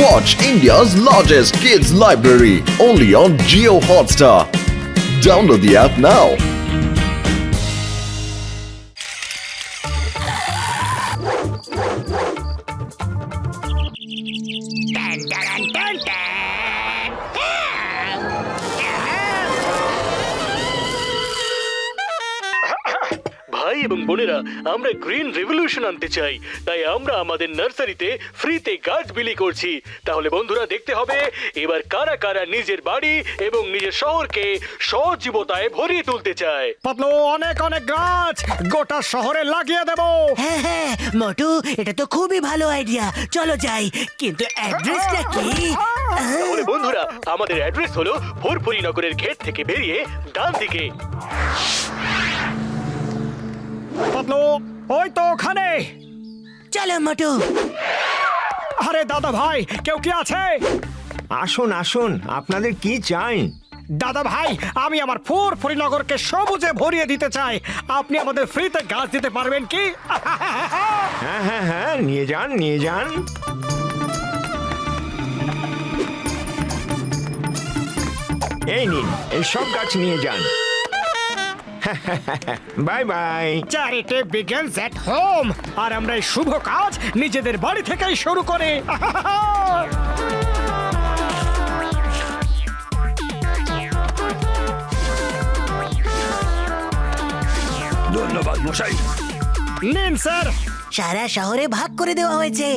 Watch India's largest kids library only on Jio Hotstar. Download the app now. ভাই এবং বোনেরা, আমরা green revolution আনতে চাই, তাই আমরা আমাদের নার্সারিতে ফ্রিতে গাছ বিলি করছি। তাহলে বন্ধুরা, দেখতে হবে এবার কারা কারা নিজের বাড়ি এবং নিজের শহরকে সজীবতায় ভরিয়ে তুলতে চায়। পাতলু, অনেক অনেক গাছ গোটা শহরে লাগিয়ে দেব। হ্যাঁ হ্যাঁ মোটু, এটা তো খুবই ভালো আইডিয়া, চলো যাই। কিন্তু অ্যাড্রেসটা কি? তাহলে বন্ধুরা, আমাদের অ্যাড্রেস হলো ফুরফুরি নগরের গেট থেকে বেরিয়ে ডান দিকে। পাতলু, ওই তো ওখানে। চলো মোটু। আরে দাদা ভাই, কেউ কি আছে? আসুন আসুন, আপনাদের কি চাই? দাদা ভাই, আমি আমার ফুরফুরি নগরকে সবুজে ভরিয়ে দিতে চাই। আপনি আমাদের ফ্রিতে গাছ দিতে পারবেন কি? হ্যাঁ হ্যাঁ হ্যাঁ, নিয়ে যান নিয়ে যান। এই নিন, এই সব গাছ নিয়ে যান। Bye bye. Charity begins at home. আর আমরা এই শুভ কাজ নিজেদের বাড়ি থেকেই শুরু করি। ধন্যবাদ মশাই। নিন স্যার। সারা শহরে ভাগ করে দেওয়া হয়েছে।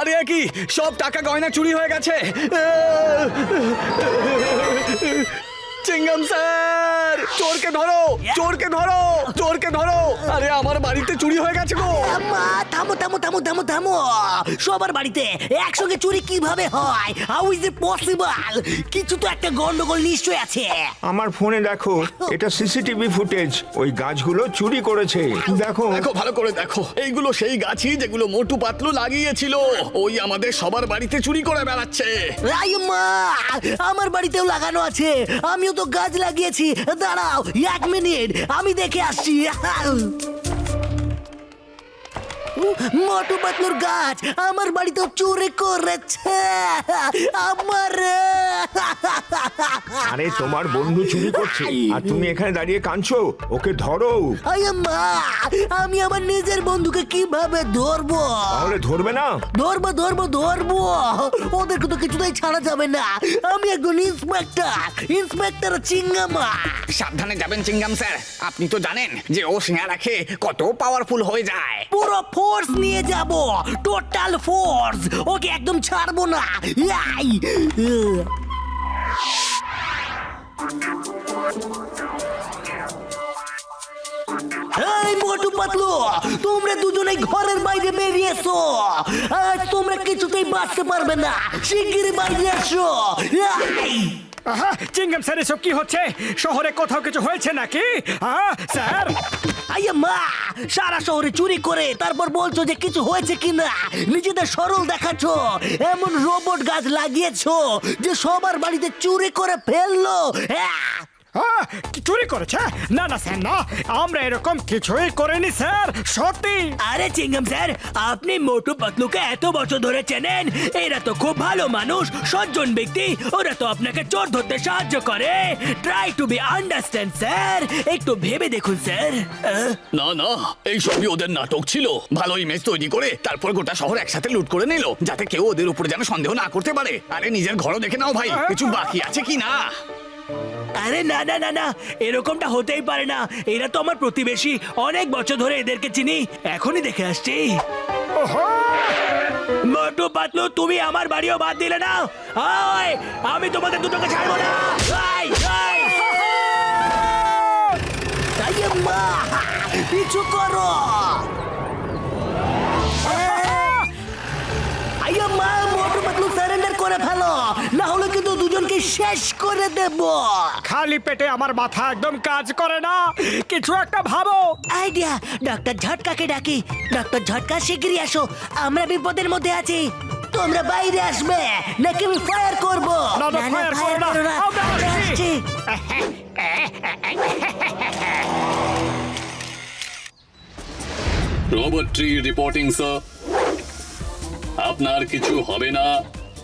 আরে কি সব টাকা গয়না চুরি হয়ে গেছে। চিংগাম স্যার, চোরকে ধরো চোরকে ধরো চোরকে ধরো। আরে আমার বাড়িতে চুরি হয়ে গেছে গো। আম্মা, থামো থামো থামো থামো থামো। সবার বাড়িতে একসঙ্গে চুরি কিভাবে হয়? How is it possible? কিছু তো একটা গন্ডগোল নিশ্চয় আছে। আমার ফোনে দেখো, এটা সিসিটিভি ফুটেজ। ওই গাছগুলো চুরি করেছে। দেখো দেখো, ভালো করে দেখো, এইগুলো সেই গাছই যেগুলো মোটু পাতলু লাগিয়েছিল। ওই আমাদের সবার বাড়িতে চুরি করে বেড়াচ্ছে। আম্মা, আমার বাড়িতেও লাগানো আছে। আমিও তো গাছ লাগিয়েছি। দাঁড়াও 1 মিনিট, আমি দেখে আসছি। মোটু পাতলুর গাছ আমার বাড়িতেও চুরি করেছে। আমার আরে তোমার বন্ধু চুরি করছে আর তুমি এখানে দাঁড়িয়ে কাঁদছো। ওকে ধরো। আম্মা, আমি আমার নিজের বন্ধুকে কিভাবে ধরবো? তাহলে ধরবে না? ধরবো ধরবো ধরবো। ওদেরকে তো কিছুতেই ছাড়া যাবে না। আমি একজন ইন্সপেক্টর চিঙ্গামা। সাবধানে যাবেন চিংগাম স্যার, আপনি তো জানেন যে ও সিঙ্গারা খেয়ে কত পাওয়ারফুল হয়ে যায়। পুরো ফোর্স নিয়ে যাব, টোটাল ফোর্স। ওকে একদম ছাড়বো না। ইয়াই! এই মোটু পাতলু, তোমরা দুজনেই ঘরের বাইরে বেরিয়ে এসো। আজ তোমরা কিছুতেই বাঁচতে পারবে না। শিগগিরই বাইরে এসো। ইয়াই! চিংগাম স্যার, এসব কি হচ্ছে? শহরে কোথাও কিছু হয়েছে নাকি? স্যার, আইয়া মা, সারা শহরে চুরি করে তারপর বলছো যে কিছু হয়েছে কিনা। নিজেদের সরল দেখাচ্ছ। এমন রোবট গাছ লাগিয়েছো যে সবার বাড়িতে চুরি করে ফেললো। কি চুরি করেছে? না না স্যার, না, আমরা এরকম কিছুই করিনি স্যার, সত্যি। আরে চিংগাম স্যার, আপনি মোটু পাতলুকে এত বছর ধরে চেনেন। এরা তো খুব ভালো মানুষ, সজ্জন ব্যক্তি। ওরা তো আপনাকে চোর ধরতে সাহায্য করে। Try to be understand sir. একটু ভেবে দেখুন স্যার। না না, এই সবই ওদের নাটক ছিল। ভালো ইমেজ তৈরি করে তারপর গোটা শহর একসাথে লুট করে নিল, যাতে কেউ ওদের উপরে যেন সন্দেহ না করতে পারে। আরে নিজের ঘরও দেখে নাও ভাই, কিছু বাকি আছে কি না। আরে না না না না, এরকমটা হতেই পারে না। এরা তো আমার প্রতিবেশী, অনেক বছর ধরে এদেরকে চিনি, এখনই দেখে আসছি। মোটু পাতলু, তুমি আমার বাড়িও বাদ দিলে না। ওই, আমি তোমাদের দুটোকে ছাড়বো না। এই, এই। আইয়ে মা, পিছু করো। আইয়ে মা, মোটু পাতলু সারেন্ডার করে ফেলো, না হলে কিন্তু দুজনকে শেষ করে দেব। খালি পেটে আমার মাথা একদম কাজ করে না, কিছু একটা ভাবো। আইডিয়া, ডক্টর ঝটকাকে ডাকি। ডক্টর ঝটকা, শিগগিরই আসো, আমরা বিপদের মধ্যে আছি। তোমরা বাইরে আসবে নাকি আমি ফায়ার করব? না, না, fire করো না, করো না, আমরা আমরা আসছি। আসছি। Robot tree reporting sir. আপনার কিছু হবে না,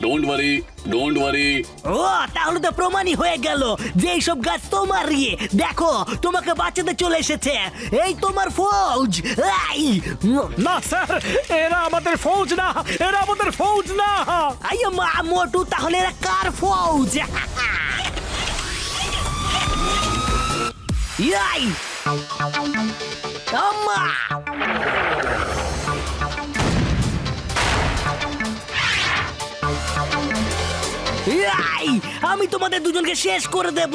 ডোন্ট ওয়ারি, ডোন্ট ওয়ারি। ও, তাহলে তো প্রমাণই হয়ে গেল যে এইসব গাছ তোমার ইয়ে। দেখো, তোমাকে বাঁচাতে চলে এসেছে এই তোমার ফৌজ। আই, না স্যার, এরা আমাদের ফৌজ না, এরা আমাদের ফৌজ না। আইয়া মা, মোটু, তাহলে এরা কার ফৌজ? ইয়াই, আম্মা। ইয়াই, আমি তোমাদের দুজনকে শেষ করে দেব,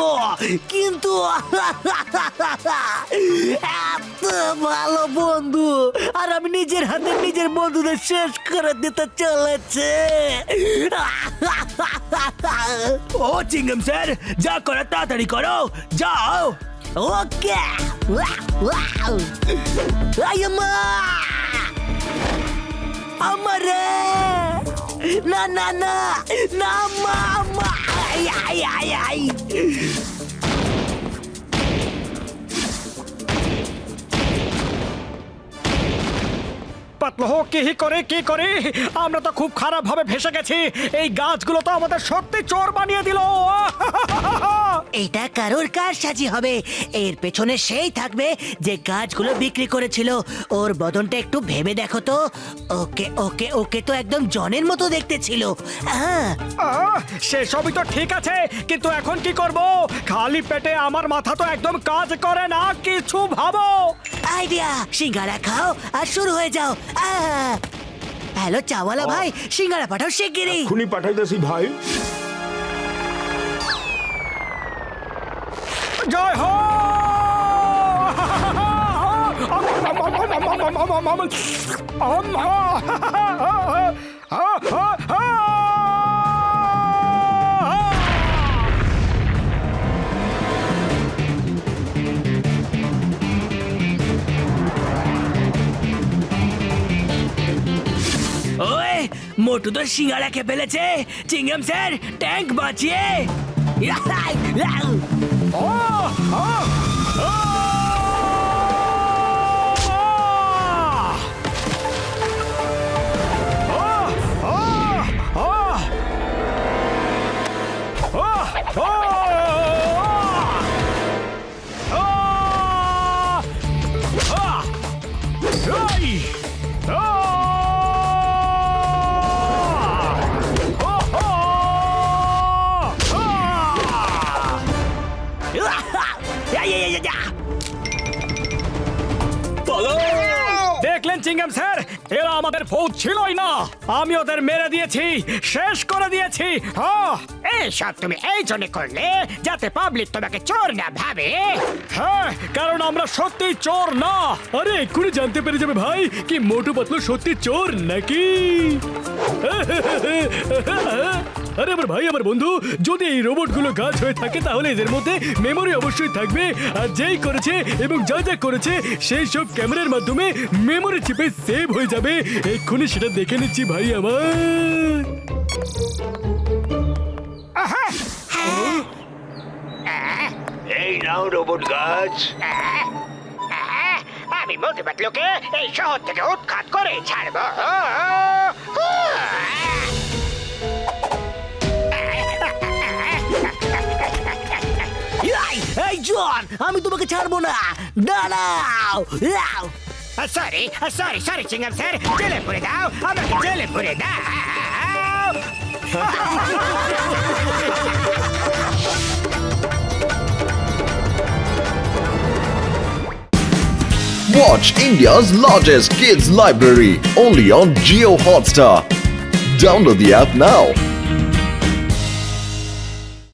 কিন্তু এত ভালো বন্ধু, আর আমি নিজের হাতে নিজের বন্ধুদের শেষ করে দিতে চলেছে। ও চিংগাম স্যার, যা করো তাড়াতাড়ি করো, যাও। ওকে। আইমা, আমারে, না না না না, মা, I I I I. Patlu কি করে আমরা তো খুব খারাপ ভাবে ভেসে গেছি। এই গাছগুলো তো আমাদের সত্যি চোর বানিয়ে দিল। এটা কারোর কারসাজি হবে, এর পেছনে সেই থাকবে যে গাছগুলো বিক্রি করেছিল। ওর বদনটা একটু ভেবে দেখো তো। ওকে ওকে ওকে, তো একদম জনের মতো দেখতে ছিল। সেসবই তো ঠিক আছে, কিন্তু এখন কি করব? খালি পেটে আমার মাথা তো একদম কাজ করে না, কিছু ভাবো। আইডিয়া, সিঙ্গারা খাও আর শুরু হয়ে যাও। হ্যালো চাওয়ালা ভাই, সিঙ্গারা পাঠাও শিগগিরই। খুনি পাঠাইতেছি ভাই। জয় হো। ওই, মোটু তো সিঙ্গারা খেয়ে ফেলেছে। চিংগাম স্যার, ট্যাঙ্ক বাঁচিয়ে। দেখলেন চিংগাম স্যার, এরা আমাদের ফৌজ ছিলই না, আমি ওদের মেরে দিয়েছি, শেষ করে দিয়েছি। এইসব তুমি এই জন্য করলে যাতে পাবলিক তোমাকে চোর না ভাবে। হ্যাঁ, কারণ আমরা সত্যি চোর না। আরে এক্ষুনি জানতে পেরে যাবে ভাই কি মোটু পাতলু সত্যি চোর নাকি। আরে আমার ভাই, আমার বন্ধু, যদি এই রোবটগুলো গাছ হয়ে থাকে তাহলে এদের মধ্যে মেমোরি অবশ্যই থাকবে, আর যেই করেছে এবং যা যা করেছে সেই সব ক্যামেরার মাধ্যমে মেমোরি চিপে সেভ হয়ে যাবে। এক্ষুনি সেটা দেখে নিচ্ছি ভাই আমার। এই নাও রোবট গাছ। আমি মোটু পাতলুকে এই শহর থেকে উৎখাত করে ছাড়বো। এই জন, আমি তোমাকে ছাড়বো না, দাঁড়াও। সরি সরি সরি চিংগাম স্যার, জেলে পুরে দাও, আমাকে জেলে পুরে দাও। Watch India's largest kids library only on Geo Hotstar. Download the app now.